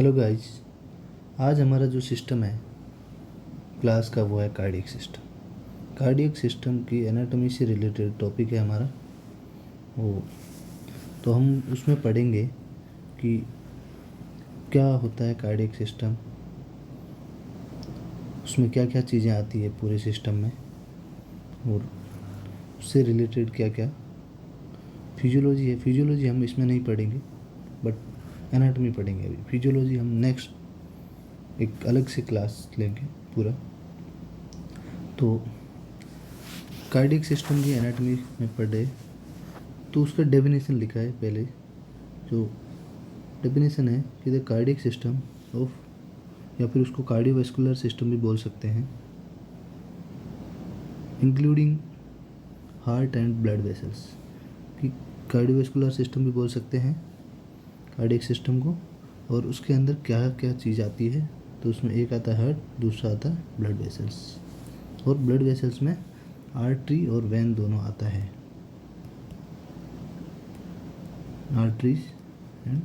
Hello guys. आज हमारा जो सिस्टम है क्लास का वो है कार्डियक सिस्टम। कार्डियक सिस्टम की एनाटॉमी से रिलेटेड टॉपिक है हमारा वो। तो हम उसमें पढ़ेंगे कि क्या होता है कार्डियक सिस्टम, उसमें क्या क्या चीज़ें आती है पूरे सिस्टम में, और उससे रिलेटेड क्या क्या फिजियोलॉजी है। फिजियोलॉजी हम इसमें नहीं पढ़ेंगे बट एनाटॉमी पढ़ेंगे। अभी फिजियोलॉजी हम नेक्स्ट एक अलग से क्लास लेंगे पूरा। तो कार्डियक सिस्टम की एनाटॉमी में पढ़े तो उसका डेफिनेशन लिखा है। पहले जो डेफिनेशन है कि द कार्डियक सिस्टम ऑफ, या फिर उसको कार्डियोवैस्कुलर सिस्टम भी बोल सकते हैं, including heart and blood vessels. कि कार्डियोवैस्कुलर सिस्टम भी बोल सकते हैं कार्डियक सिस्टम को, और उसके अंदर क्या क्या चीज़ आती है। तो उसमें एक आता है हार्ट, दूसरा आता है ब्लड वेसल्स, और ब्लड वेसल्स में आर्टरी और वेन दोनों आता है। आर्टरीज एंड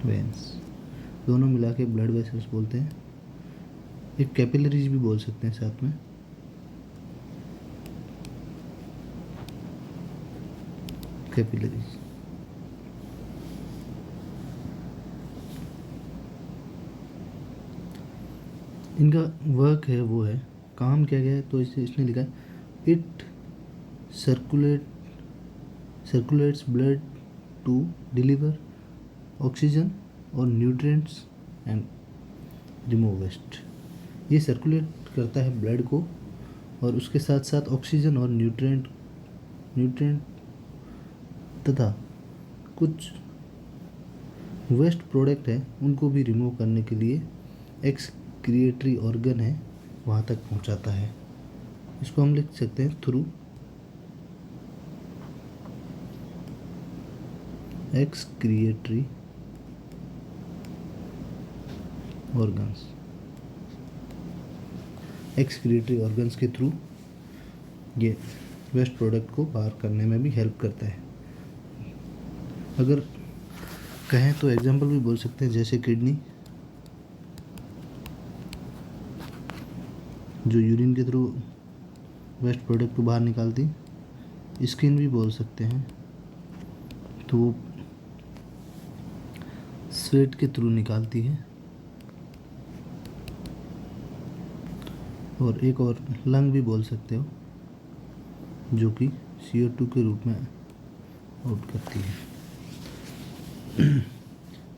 वेन्स दोनों मिला के ब्लड वेसल्स बोलते हैं। एक कैपिलरीज भी बोल सकते हैं साथ में। कैपिलरीज इनका वर्क है, वो है काम क्या क्या है। तो इसने लिखा है it circulates blood to deliver oxygen और न्यूट्रिएंट्स एंड रिमूव वेस्ट। ये सर्कुलेट करता है ब्लड को, और उसके साथ साथ ऑक्सीजन और न्यूट्रिएंट तथा कुछ वेस्ट प्रोडक्ट है उनको भी रिमूव करने के लिए एक्सक्रिएटरी ऑर्गन है वहाँ तक पहुँचाता है। इसको हम लिख सकते हैं through excretory organs. Excretory organs के थ्रू ये वेस्ट प्रोडक्ट को बाहर करने में भी हेल्प करता है। अगर कहें तो एग्जांपल भी बोल सकते हैं, जैसे किडनी जो यूरिन के थ्रू वेस्ट प्रोडक्ट को बाहर निकालती, स्किन भी बोल सकते हैं तो वो स्वेट के थ्रू निकालती है, और एक और लंग भी बोल सकते हो जो कि CO2 के रूप में आउट करती है।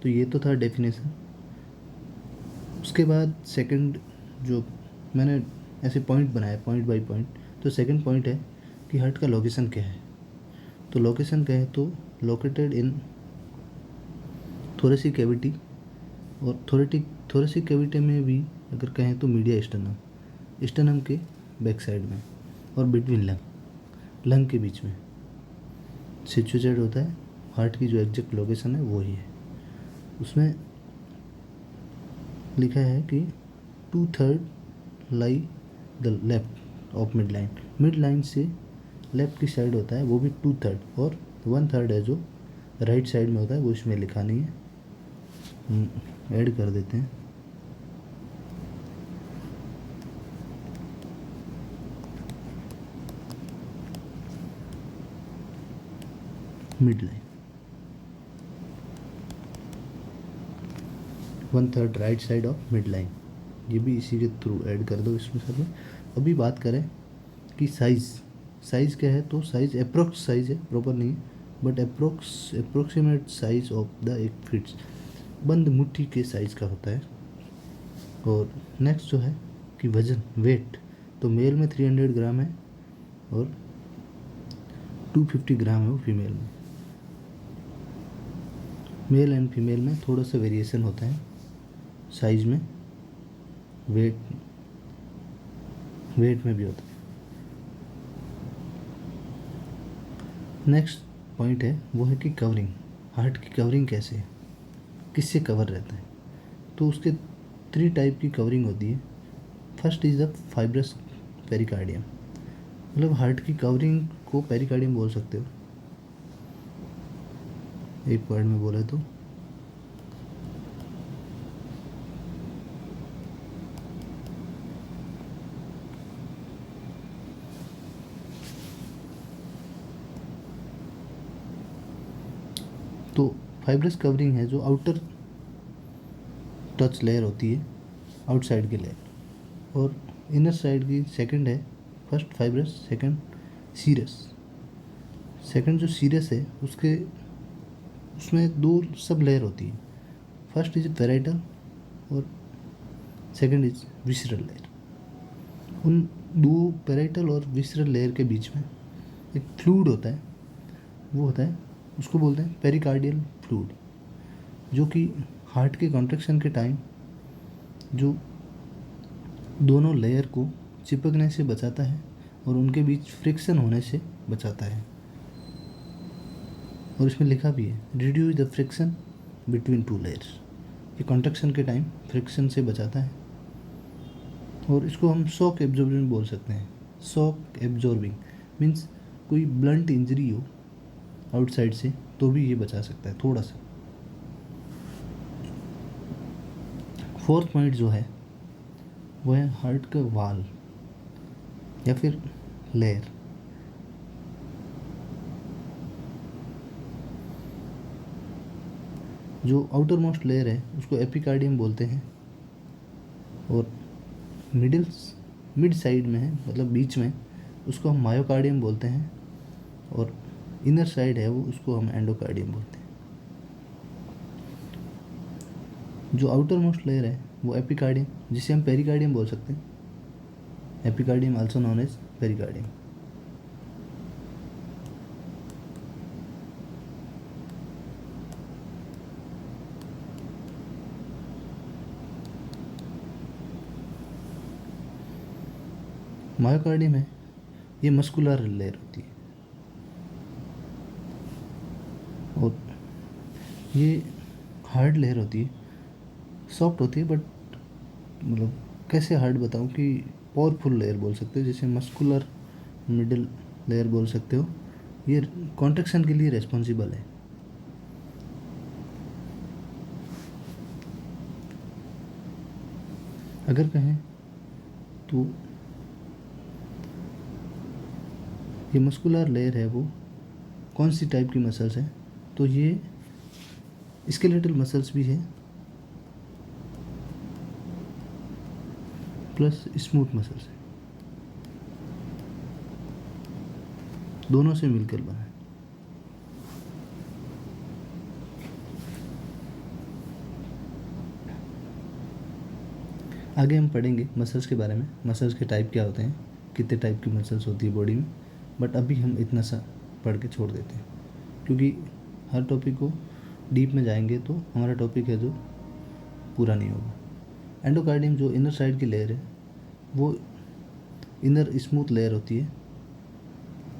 तो ये तो था डेफिनेशन। उसके बाद सेकंड जो मैंने ऐसे पॉइंट बनाया पॉइंट बाय पॉइंट, तो सेकंड पॉइंट है कि हार्ट का लोकेशन क्या है। तो लोकेशन क्या है, तो लोकेटेड इन थोरेसिक कैविटी, और थोरेसिक कैविटी में भी अगर कहें तो मीडिया स्टर्नम के बैक साइड में, और बिटवीन लंग के बीच में सिचुएटेड होता है। हार्ट की जो एग्जैक्ट लोकेशन है वो ही है। उसमें लिखा है कि 2/3 lie the left of mid line. Mid line से लेफ्ट की साइड होता है वो भी 2/3, और 1/3 है जो राइट साइड में होता है वो इसमें लिखा नहीं है, ऐड कर देते हैं। Mid line 1/3 right side of mid line, ये भी इसी के थ्रू ऐड कर दो इसमें सब में। अभी बात करें कि साइज़ क्या है, तो साइज़ अप्रोक्स साइज़ है, प्रॉपर नहीं है but approximate size of the एक फिट्स, बंद मुट्ठी के साइज़ का होता है। और नेक्स्ट जो है कि वज़न वेट, तो मेल में 300 ग्राम है और 250 ग्राम है वो फीमेल में। मेल एंड फीमेल में थोड़ा सा वेरिएशन होता है साइज में, वेट में भी होता है। नेक्स्ट पॉइंट है वो है कि कवरिंग, हार्ट की कवरिंग कैसे है, किससे कवर रहता है। तो उसके 3 टाइप की कवरिंग होती है। First is the fibrous pericardium, मतलब हार्ट की कवरिंग को पेरिकार्डियम बोल सकते हो एक वर्ड में बोले तो। तो फाइब्रस कवरिंग है जो आउटर टच लेयर होती है, आउटसाइड की लेयर, और इनर साइड की सेकंड है, first fibrous, second serous. Second जो सीरस है उसमें दो सब लेयर होती है, फर्स्ट इज पेराइटल और सेकंड इज विसरल लेयर। उन दो पेराइटल और विसरल लेयर के बीच में एक फ्लूइड होता है, वो होता है, उसको बोलते हैं पेरिकार्डियल फ्लूइड, जो कि हार्ट के कॉन्ट्रैक्शन के टाइम जो दोनों लेयर को चिपकने से बचाता है और उनके बीच फ्रिक्शन होने से बचाता है। और इसमें लिखा भी है reduce the friction between two layers. ये कॉन्ट्रैक्शन के टाइम फ्रिक्शन से बचाता है। और इसको हम शॉक एब्जॉर्बिंग बोल सकते हैं। शॉक एब्जॉर्बिंग मीन्स कोई ब्लंट इंजरी हो आउटसाइड से तो भी ये बचा सकता है थोड़ा सा। फोर्थ पॉइंट जो है वो है हार्ट का वाल या फिर लेयर। जो आउटर मोस्ट लेयर है उसको एपिकार्डियम बोलते हैं, और मिड साइड में है, मतलब बीच में, उसको हम मायोकार्डियम बोलते हैं, और इनर साइड है वो उसको हम एंडोकार्डियम बोलते हैं। जो आउटर मोस्ट लेयर है वो एपिकार्डियम, जिसे हम पेरिकार्डियम बोल सकते हैं, epicardium also known as pericardium. Myocardium है ये मस्कुलर लेयर होती है, और ये हार्ड लेयर होती है, सॉफ्ट होती है, बट मतलब कैसे हार्ड बताऊँ कि पावरफुल लेयर बोल सकते हो, जैसे मस्कुलर मिडिल लेयर बोल सकते हो। ये कॉन्ट्रैक्शन के लिए रेस्पॉन्सिबल है। अगर कहें तो ये मस्कुलर लेयर है वो कौन सी टाइप की मसल्स है, तो ये स्केलेटल मसल्स भी है प्लस स्मूथ मसल्स है, दोनों से मिलकर बना है। आगे हम पढ़ेंगे मसल्स के बारे में, मसल्स के टाइप क्या होते हैं, कितने टाइप की मसल्स होती है बॉडी में, बट अभी हम इतना सा पढ़ के छोड़ देते हैं, क्योंकि हर टॉपिक को डीप में जाएंगे तो हमारा टॉपिक है जो पूरा नहीं होगा। एंडोकार्डियम जो इनर साइड की लेयर है वो इनर स्मूथ लेयर होती है,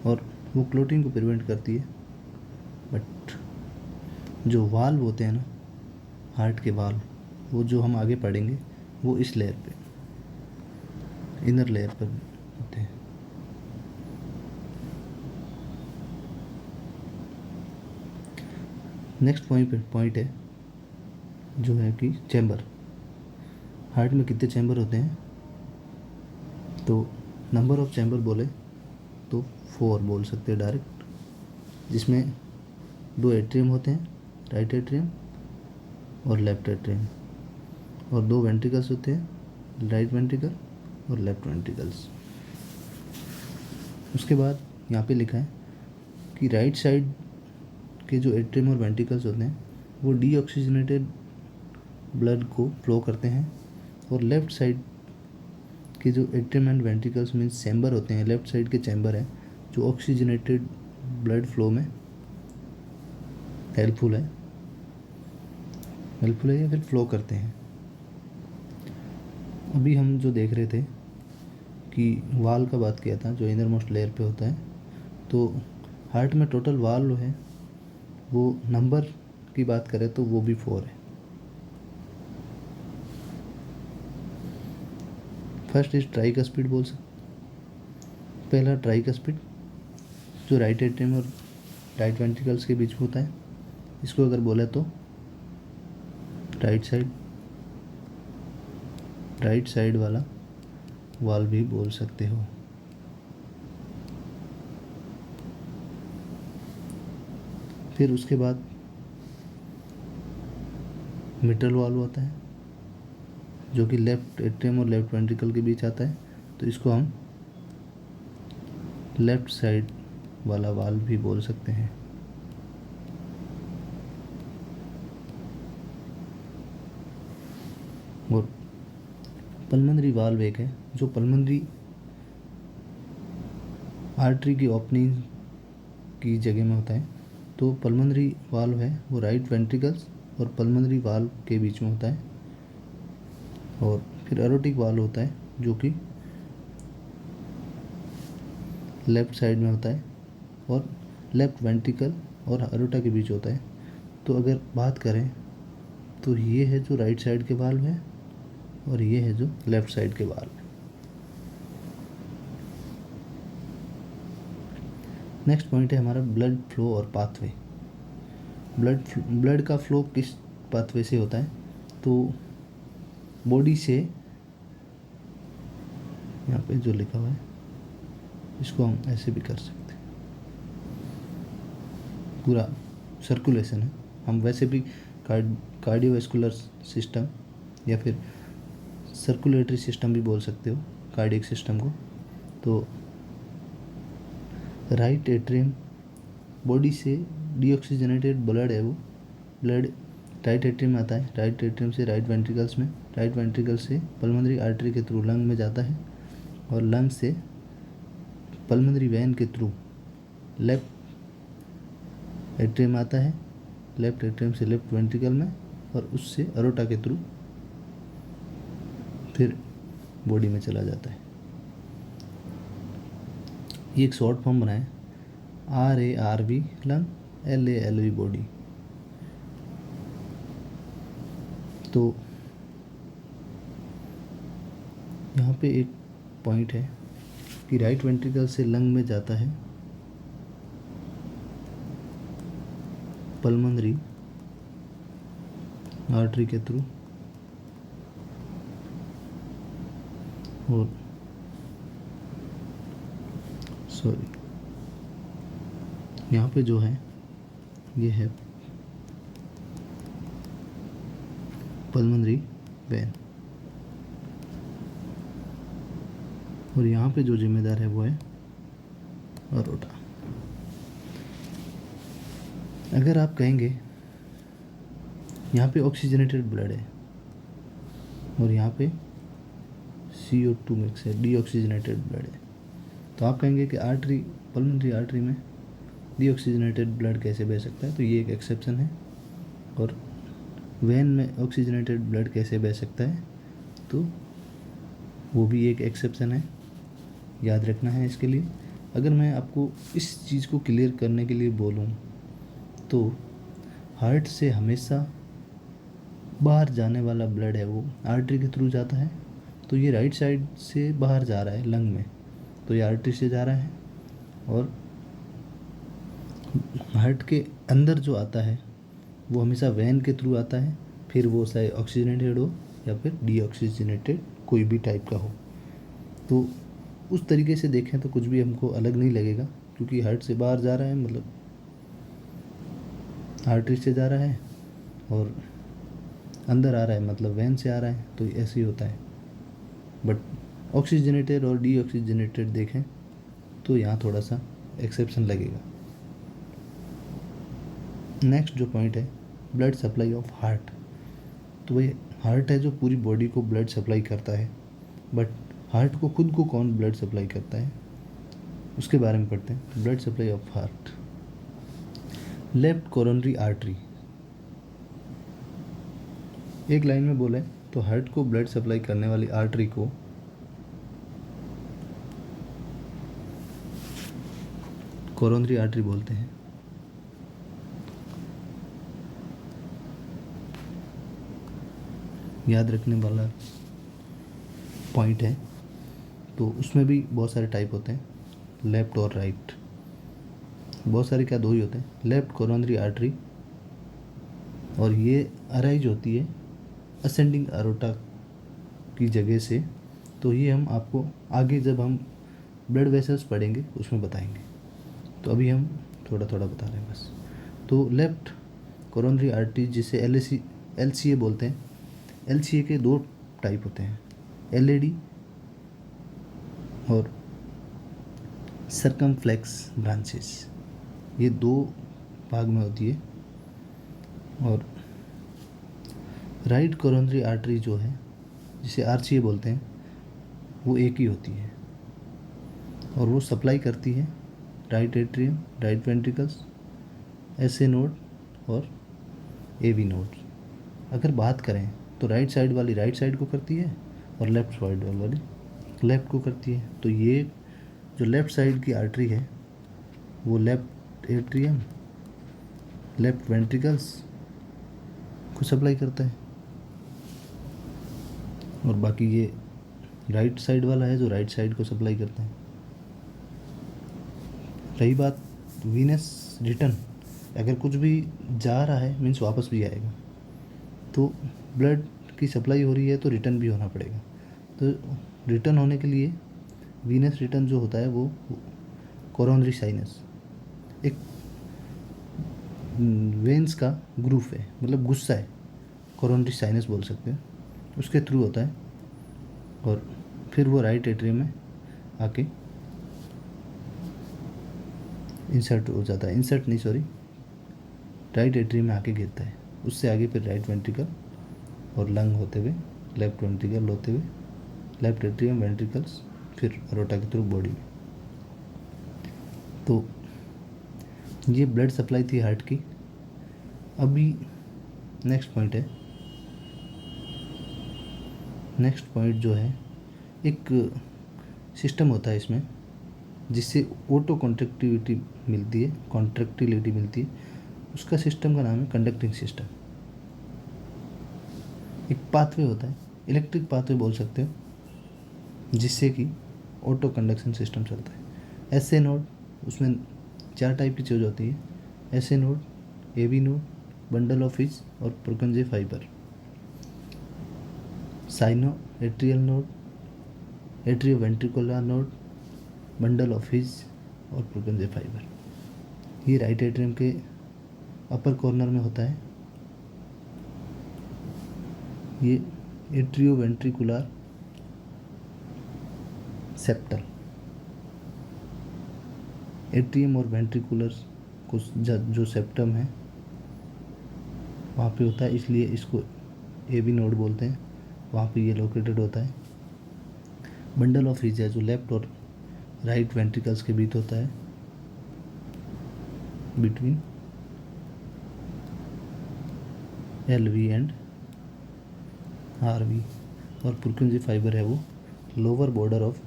और वो क्लोटिंग को प्रिवेंट करती है। बट जो वाल्व होते हैं ना, हार्ट के वाल्व, वो जो हम आगे पढ़ेंगे वो इस लेयर पे, इनर लेयर पर होते हैं। नेक्स्ट पॉइंट है जो है कि चैम्बर। हार्ट में कितने चैम्बर होते हैं, तो नंबर ऑफ चैम्बर बोले तो 4 बोल सकते हैं डायरेक्ट, जिसमें 2 एट्रियम होते हैं, राइट एट्रियम और लेफ्ट एट्रियम, और 2 वेंट्रिकल्स होते हैं, राइट वेंट्रिकल और लेफ्ट वेंट्रिकल्स। उसके बाद यहाँ पे लिखा है कि राइट साइड के जो एट्रियम और वेंट्रिकल्स होते हैं वो डीऑक्सीजनेटेड ब्लड को फ्लो करते हैं, और लेफ़्ट साइड के जो atrium and ventricles means chamber होते हैं, लेफ़्ट साइड के चैम्बर हैं जो ऑक्सीजनेटेड ब्लड फ्लो में हेल्पफुल है या फिर फ्लो करते हैं। अभी हम जो देख रहे थे कि वाल का बात किया था जो इनर मोस्ट लेयर पे होता है, तो हार्ट में टोटल वाल है वो नंबर की बात करें तो वो भी 4 है। फर्स्ट इज ट्राइकस्पिड बोल सकते, पहला ट्राइकस्पिड जो राइट एट्रियम और राइट वेंट्रिकल्स के बीच होता है, इसको अगर बोले तो राइट साइड वाला वाल भी बोल सकते हो। फिर उसके बाद मिट्रल वाल्व होता है जो कि लेफ्ट एट्रियम और लेफ्ट वेंट्रिकल के बीच आता है, तो इसको हम लेफ्ट साइड वाला वाल्व भी बोल सकते हैं। और पल्मोनरी वाल्व एक है जो पल्मोनरी आर्टरी की ओपनिंग की जगह में होता है। तो पल्मोनरी वाल्व है वो राइट वेंट्रिकल्स और पल्मोनरी वाल्व के बीच में होता है। और फिर एरोटिक वाल्व होता है जो कि लेफ्ट साइड में होता है और लेफ्ट वेंट्रिकल और एरोटा के बीच होता है। तो अगर बात करें तो ये है जो राइट साइड के वाल्व है और ये है जो लेफ्ट साइड के वाल्व है। नेक्स्ट पॉइंट है हमारा ब्लड फ्लो और पाथवे। ब्लड का फ्लो किस पाथवे से होता है? तो बॉडी से, यहाँ पे जो लिखा हुआ है इसको हम ऐसे भी कर सकते हैं, पूरा सर्कुलेशन है। हम वैसे भी कार्डियोवैस्कुलर सिस्टम या फिर सर्कुलेटरी सिस्टम भी बोल सकते हो कार्डियक सिस्टम को। तो राइट एट्रियम बॉडी से डीऑक्सीजनेटेड ब्लड है, वो ब्लड राइट एट्रियम में आता है, राइट एट्रियम से राइट वेंट्रिकल्स में, राइट वेंट्रिकल से पल्मोनरी आर्टरी के थ्रू लंग में जाता है और लंग से पल्मोनरी वेन के थ्रू लेफ्ट एट्रियम आता है, लेफ्ट एट्रियम से लेफ्ट वेंट्रिकल में और उससे अरोटा के थ्रू फिर बॉडी में चला जाता है। ये एक शॉर्ट फॉर्म बनाए RARV लंग, LALV बॉडी। तो यहाँ पे एक पॉइंट है कि राइट वेंट्रिकल से लंग में जाता है पल्मोनरी आर्टरी के थ्रू और यहाँ पे जो है ये है पल्मोनरी वेन और यहाँ पे जो जिम्मेदार है वो है अरोटा। अगर आप कहेंगे यहाँ पे ऑक्सीजनेटेड ब्लड है और यहाँ पे CO2 मिक्स है, डीऑक्सीजनेटेड ब्लड है, तो आप कहेंगे कि आर्टरी, पल्मोनरी आर्टरी में डीऑक्सीजनेटेड ब्लड कैसे बह सकता है? तो ये एक एक्सेप्शन है। और वेन में ऑक्सीजनेटेड ब्लड कैसे बह सकता है? तो वो भी एक एक्सेप्शन है, याद रखना है इसके लिए। अगर मैं आपको इस चीज़ को क्लियर करने के लिए बोलूँ तो हार्ट से हमेशा बाहर जाने वाला ब्लड है वो आर्टरी के थ्रू जाता है। तो ये राइट साइड से बाहर जा रहा है लंग में, तो ये आर्टरी से जा रहा है। और हार्ट के अंदर जो आता है वो हमेशा वेन के थ्रू आता है, फिर वो चाहे ऑक्सीजनेटेड हो या फिर डीऑक्सीजनेटेड कोई भी टाइप का हो। तो उस तरीके से देखें तो कुछ भी हमको अलग नहीं लगेगा, क्योंकि हार्ट से बाहर जा रहा है मतलब आर्टरी से जा रहा है और अंदर आ रहा है मतलब वेन से आ रहा है, तो ऐसे ही होता है। बट ऑक्सीजनेटेड और डीऑक्सीजनेटेड देखें तो यहाँ थोड़ा सा एक्सेप्शन लगेगा। नेक्स्ट जो पॉइंट है ब्लड सप्लाई ऑफ हार्ट। तो भाई हार्ट है जो पूरी बॉडी को ब्लड सप्लाई करता है, बट हार्ट को खुद को कौन ब्लड सप्लाई करता है उसके बारे में पढ़ते हैं। Blood supply of heart, left coronary artery. एक लाइन में बोले तो हार्ट को ब्लड सप्लाई करने वाली आर्टरी को कोरोनरी आर्टरी बोलते हैं। याद रखने वाला पॉइंट है। तो उसमें भी बहुत सारे टाइप होते हैं, लेफ्ट और राइट। बहुत सारे क्या, दो ही होते हैं, लेफ्ट कोरोनरी आर्टरी, और ये अराइज होती है असेंडिंग अरोटा की जगह से। तो ये हम आपको आगे जब हम ब्लड वेसल्स पढ़ेंगे उसमें बताएंगे, तो अभी हम थोड़ा थोड़ा बता रहे हैं बस। तो लेफ्ट कोरोनरी आर्टरी जिसे LCA बोलते हैं। LCA के 2 टाइप होते हैं, LED और सर्कमफ्लेक्स ब्रांचेस, ये 2 भाग में होती है। और राइट कोरोनरी आर्टरी जो है, जिसे RCA बोलते हैं, वो एक ही होती है और वो सप्लाई करती है right atrium, right ventricles, SA node और AV नोड। अगर बात करें तो राइट साइड वाली राइट साइड को करती है और लेफ्ट साइड वाली लेफ्ट को करती है। तो ये जो लेफ्ट साइड की आर्टरी है वो लेफ्ट एट्रियम, लेफ्ट वेंट्रिकल्स को सप्लाई करता है, और बाकी ये राइट साइड वाला है जो राइट साइड को सप्लाई करता है। रही बात वीनस रिटर्न, अगर कुछ भी जा रहा है मीन्स वापस भी आएगा, तो ब्लड की सप्लाई हो रही है तो रिटर्न भी होना पड़ेगा। तो रिटर्न होने के लिए वीनस रिटर्न जो होता है वो कोरोनरी साइनस, एक वेंस का ग्रुप है, मतलब गुस्सा है, कोरोनरी साइनस बोल सकते हैं, उसके थ्रू होता है और फिर वो राइट एट्रियम में आके इंसर्ट हो जाता है, इंसर्ट नहीं सॉरी, राइट एट्रियम में आके गिरता है। उससे आगे फिर राइट वेंट्रिकल और लंग होते हुए लेफ्ट वेंट्रिकल होते हुए लेफ्ट एट्रियम, वेंट्रिकल्स, फिर अरोटा के थ्रू बॉडी में। तो ये ब्लड सप्लाई थी हार्ट की। अभी नेक्स्ट पॉइंट है, नेक्स्ट पॉइंट जो है, एक सिस्टम होता है इसमें जिससे ऑटो कॉन्ट्रैक्टिविटी मिलती है, कॉन्ट्रैक्टिलिटी मिलती है। उसका सिस्टम का नाम है कंडक्टिंग सिस्टम। एक पाथवे होता है, इलेक्ट्रिक पाथवे बोल सकते हो, जिससे कि ऑटो कंडक्शन सिस्टम चलता है। SA नोड, उसमें 4 टाइप की चीज़ होती है, SA node, AV node, bundle of His और Purkinje fibre. Sino atrial node, atrio ventricular node, bundle of His और पुरकंजे फाइबर। ये राइट एट्रियम के अपर कॉर्नर में होता है। ये एट्रियो वेंट्रिकुलर सेप्टल, एट्रियम और वेंट्रिकुलर को जो सेप्टम है वहाँ पे होता है, इसलिए इसको AV नोड बोलते हैं। वहाँ पे ये लोकेटेड होता है। बंडल ऑफ हिज है जो लेफ्ट और राइट वेंट्रिकल्स के बीच होता है, बिटवीन LV एंड RV। और पुरकिंजे फाइबर है वो lower border of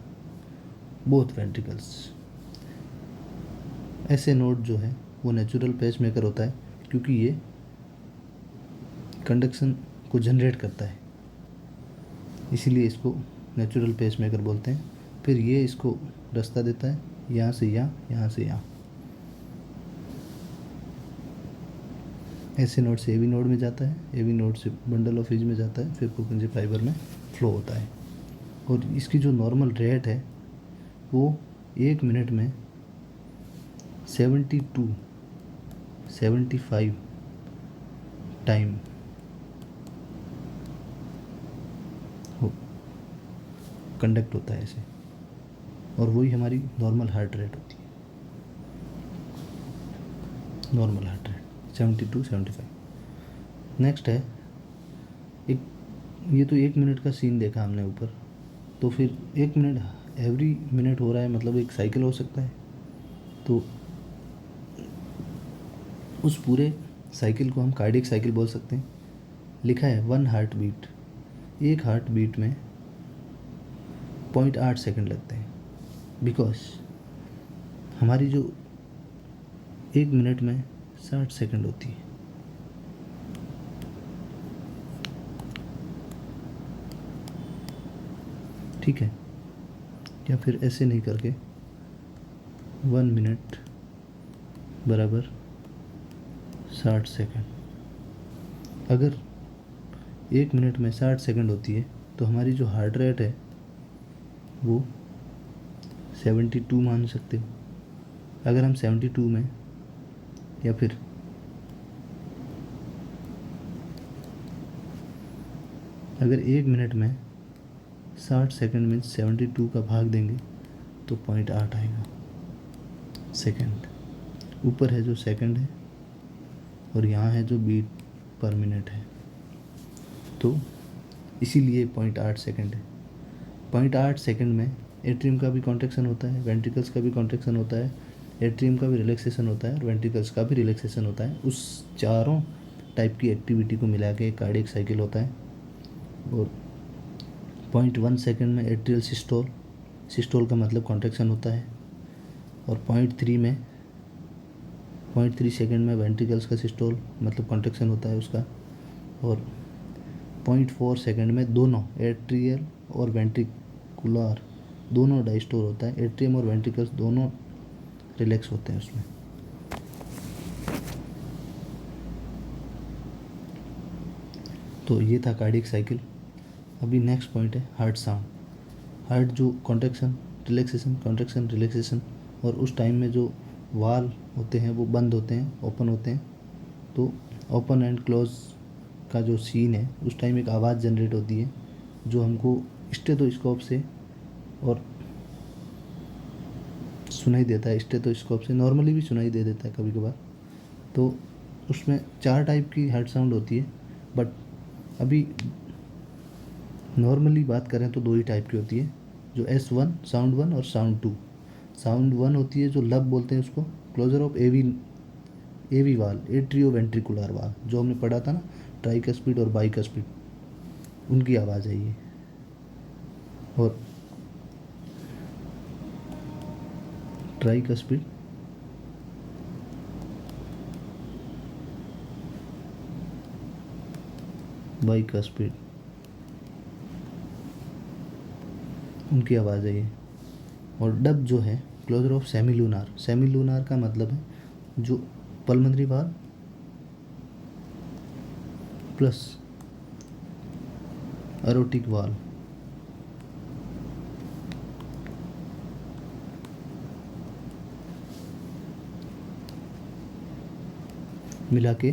both ventricles. ऐसे नोड जो है वो नेचुरल पेस मेकर होता है, क्योंकि ये कंडक्शन को जनरेट करता है, इसीलिए इसको नेचुरल पेस मेकर बोलते हैं। फिर ये इसको रास्ता देता है यहाँ से यहाँ, यहाँ से यहाँ। ऐसे नोड से AV नोड में जाता है, AV नोड से बंडल ऑफ हिज में जाता है, फिर पुरकिंजे फाइबर में फ्लो होता है। और इसकी जो नॉर्मल रेट है वो 1 मिनट में 75 टाइम कंडक्ट होता है ऐसे, और वही हमारी नॉर्मल हार्ट रेट होती है। Normal heart rate 72-75। नेक्स्ट है एक, ये तो 1 मिनट का सीन देखा हमने ऊपर, तो फिर 1 मिनट एवरी मिनट हो रहा है, मतलब एक साइकिल हो सकता है। तो उस पूरे साइकिल को हम कार्डियक साइकिल बोल सकते हैं। लिखा है 1 हार्ट बीट, एक हार्ट बीट में 0.8 सेकंड लगते हैं, बिकॉज हमारी जो 1 मिनट में 60 सेकंड होती है। ठीक है, या फिर ऐसे नहीं करके 1 मिनट बराबर 60 सेकंड। अगर 1 मिनट में 60 सेकंड होती है तो हमारी जो हार्ट रेट है वो 72 मान सकते हो। अगर हम 72 में या फिर अगर 1 मिनट में 60 सेकंड में 72 का भाग देंगे तो 0.8 आएगा सेकंड। ऊपर है जो सेकंड है और यहाँ है जो बीट पर मिनट है, तो इसीलिए 0.8 सेकंड है। 0.8 सेकंड में एट्रियम का भी कॉन्ट्रैक्शन होता है, वेंट्रिकल्स का भी कॉन्ट्रैक्शन होता है, एट्रियम का भी रिलैक्सेशन होता है और वेंट्रिकल्स का भी रिलैक्सेशन होता है। उस चारों टाइप की एक्टिविटी को मिला के कार्डियक साइकिल होता है। और 0.1 सेकंड में एट्रियल सिस्टोल, सिस्टोल का मतलब कॉन्ट्रैक्शन होता है। और 0.3 सेकंड में वेंट्रिकल्स का सिस्टोल मतलब कॉन्ट्रैक्शन होता है उसका। और 0.4 सेकंड में दोनों एट्रियल और वेंट्रिकुलर दोनों डायस्टोल होता है, एट्रियम और वेंट्रिकल्स दोनों रिलैक्स होते हैं उसमें। तो ये था कार्डियक साइकिल। अभी नेक्स्ट पॉइंट है हार्ट साउंड। हार्ट जो कॉन्ट्रैक्शन रिलैक्सेशन कॉन्ट्रैक्शन रिलैक्सेशन, और उस टाइम में जो वाल होते हैं वो बंद होते हैं ओपन होते हैं, तो ओपन एंड क्लोज का जो सीन है उस टाइम एक आवाज़ जनरेट होती है जो हमको स्टेथोस्कोप से और सुनाई देता है। स्टेथोस्कोप से नॉर्मली भी सुनाई दे देता है कभी कभार। तो उसमें 4 टाइप की हार्ट साउंड होती है, बट अभी नॉर्मली बात करें तो 2 ही टाइप की होती है, जो S1 साउंड 1 और साउंड 2। साउंड 1 होती है जो लब बोलते हैं उसको, क्लोजर ऑफ एवी वाल, एट्रियो वेंट्रिकुलर वाल, जो हमने पढ़ा था ना ट्राइकस्पिड और बाइकस्पिड, उनकी आवाज़ है ये। और ट्राइकस्पिड बाइकस्पिड उनकी आवाज़ है ये। और डब जो है क्लोजर ऑफ सेमीलूनार, सेमीलूनार का मतलब है जो पल्मोनरी वाल प्लस एरोटिक वाल मिला के,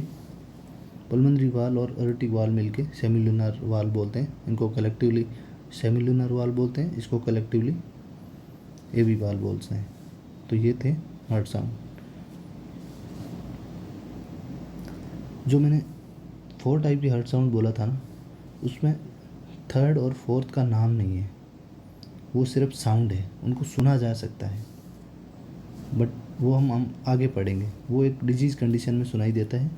पल्मोनरी वाल और एरोटिक वाल मिलके सेमीलूनार वाल बोलते हैं। इनको कलेक्टिवली सेमीलूनार वाल बोलते हैं, इसको कलेक्टिवली एवी वाल बोलते हैं। तो ये थे हार्ट साउंड। जो मैंने 4 टाइप की हार्ट साउंड बोला था ना, उसमें 3rd और 4th का नाम नहीं है, वो सिर्फ साउंड है, उनको सुना जा सकता है, बट वो हम आगे पढ़ेंगे। वो एक डिजीज़ कंडीशन में सुनाई देता है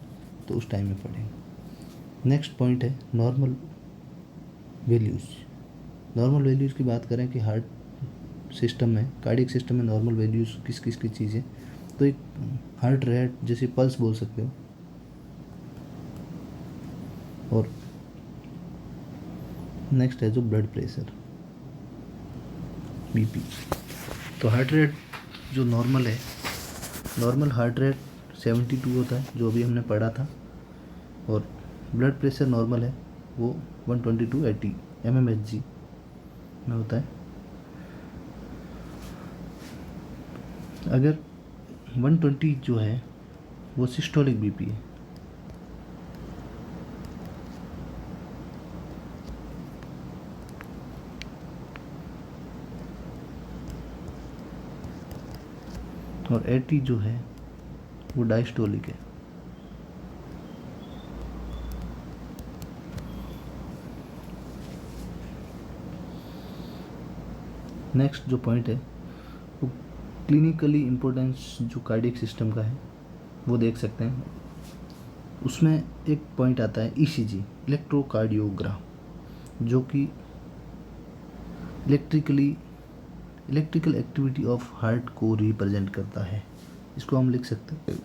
तो उस टाइम में पढ़ेंगे। नेक्स्ट पॉइंट है नॉर्मल वैल्यूज़। नॉर्मल वैल्यूज़ की बात करें कि हार्ट सिस्टम में, कार्डियक सिस्टम में नॉर्मल वैल्यूज़ किस किस की चीज़ें, तो एक हार्ट रेट जैसे पल्स बोल सकते हो, और नेक्स्ट है जो ब्लड प्रेशर बीपी। तो हार्ट रेट जो नॉर्मल है, नॉर्मल हार्ट रेट 72 होता है जो अभी हमने पढ़ा था, और ब्लड प्रेशर नॉर्मल है वो 120/80 mmHg में होता है। अगर 120 जो है वो सिस्टोलिक बीपी है, और 80 जो है वो डायस्टोलिक है। नेक्स्ट जो पॉइंट है वो क्लिनिकली इम्पोर्टेंस जो कार्डियक सिस्टम का है वो देख सकते हैं। उसमें एक पॉइंट आता है ECG, इलेक्ट्रोकार्डियोग्राम, जो कि इलेक्ट्रिकल एक्टिविटी ऑफ हार्ट को रिप्रेजेंट करता है। इसको हम लिख सकते हैं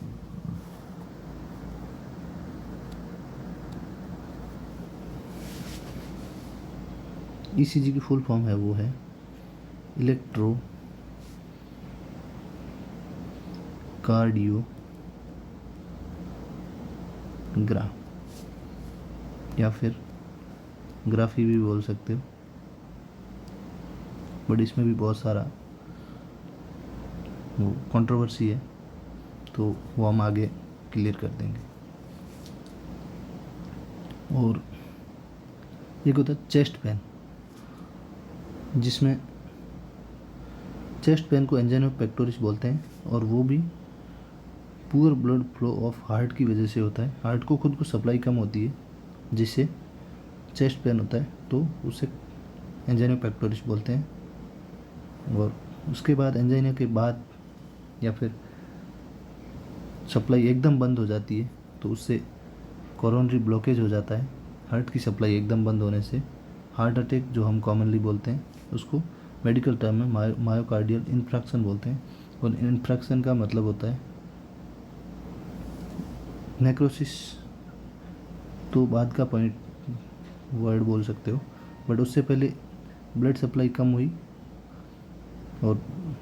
ECG की फुल फॉर्म है वो है इलेक्ट्रो कार्डियोग्राम, या फिर ग्राफी भी बोल सकते हो, बट इसमें भी बहुत सारा वो कंट्रोवर्सी है, तो वो हम आगे क्लियर कर देंगे। और एक होता है चेस्ट पेन, जिसमें चेस्ट पेन को एंजाइना पेक्टोरिस बोलते हैं, और वो भी poor blood flow of heart की वजह से होता है। हार्ट को खुद को सप्लाई कम होती है, जिससे चेस्ट पेन होता है, तो उसे एंजाइना पेक्टोरिस बोलते हैं। और उसके बाद एंजाइना के बाद या फिर सप्लाई एकदम बंद हो जाती है, तो उससे कोरोनरी ब्लॉकेज हो जाता है। हार्ट की सप्लाई एकदम बंद होने से हार्ट अटैक, जो हम कॉमनली बोलते हैं, उसको मेडिकल टर्म में मायोकार्डियल इन्फ्रैक्शन बोलते हैं। और इन्फ्रैक्शन का मतलब होता है नेक्रोसिस, तो बाद का पॉइंट वर्ड बोल सकते हो, बट उससे पहले ब्लड सप्लाई कम हुई, और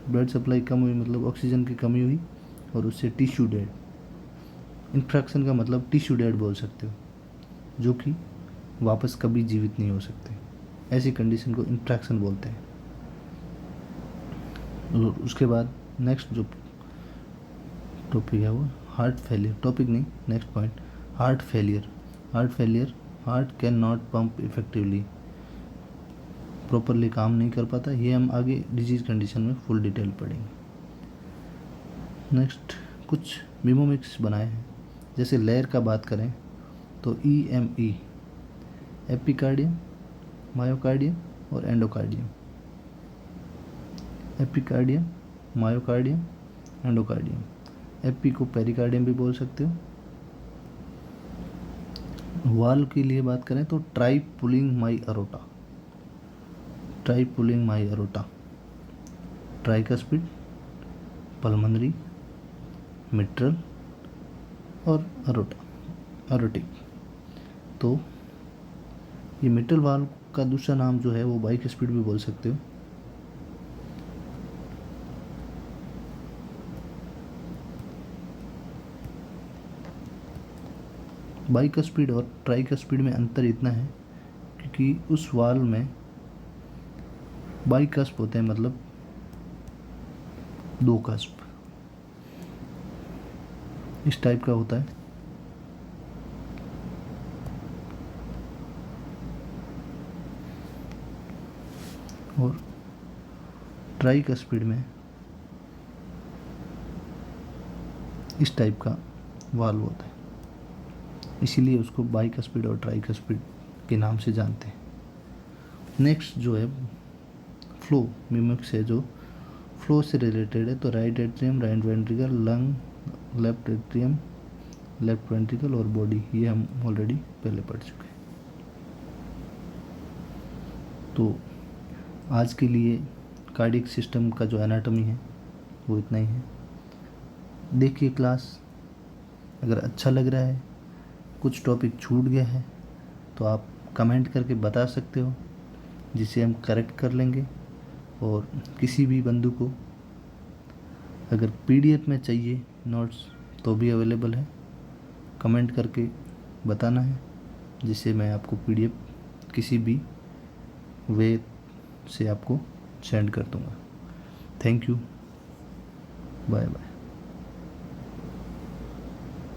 ब्लड सप्लाई कम हुई मतलब ऑक्सीजन की कमी हुई, और उससे टिश्यू डेड। इन्फ्रैक्शन का मतलब टिश्यू डेड बोल सकते हो, जो कि वापस कभी जीवित नहीं हो सकते। ऐसी कंडीशन को इन्फ्रैक्शन बोलते हैं। और उसके बाद नेक्स्ट जो टॉपिक है वो हार्ट फेलियर, टॉपिक नहीं, next point heart failure. Heart failure, heart can not pump effectively, properly काम नहीं कर पाता। ये हम आगे डिजीज कंडीशन में फुल डिटेल पढ़ेंगे। नेक्स्ट कुछ मिमोमिक्स बनाए हैं, जैसे लेयर का बात करें तो EME, एपिकार्डियम, मायोकार्डियम और endocardium. Epicardium, myocardium, endocardium. AP को पेरिकार्डियम भी बोल सकते हो। वाल्व के लिए बात करें तो ट्राई पुलिंग माई अरोटा, ट्राई पुलिंग माई अरोटा, ट्राइकस्पिड, पल्मोनरी, मिट्रल और अरोटिक। तो ये मिट्रल वाल्व का दूसरा नाम जो है वो बाइकस्पिड भी बोल सकते हो। बाइकस्पिड और ट्राइकस्पिड में अंतर इतना है क्योंकि उस वाल्व में बाइकस्प होते हैं, मतलब दो कस्प इस टाइप का होता है। और ट्राइकस्पिड में इस टाइप का वाल्व होता है, इसीलिए उसको बाइकस्पिड और ट्राइकस्पिड के नाम से जानते हैं। नेक्स्ट जो है फ्लो मिमिक्स है, जो फ्लो से रिलेटेड है। तो right atrium, right ventricle, lung, left atrium, left ventricle और बॉडी, ये हम ऑलरेडी पहले पढ़ चुके हैं। तो आज के लिए कार्डियक सिस्टम का जो एनाटॉमी है वो इतना ही है। देखिए क्लास, अगर अच्छा लग रहा है, कुछ टॉपिक छूट गया है तो आप कमेंट करके बता सकते हो, जिसे हम करेक्ट कर लेंगे। और किसी भी बंधु को अगर PDF में चाहिए नोट्स तो भी अवेलेबल है, कमेंट करके बताना है, जिससे मैं आपको PDF किसी भी वे से आपको सेंड कर दूँगा। Thank you, bye bye.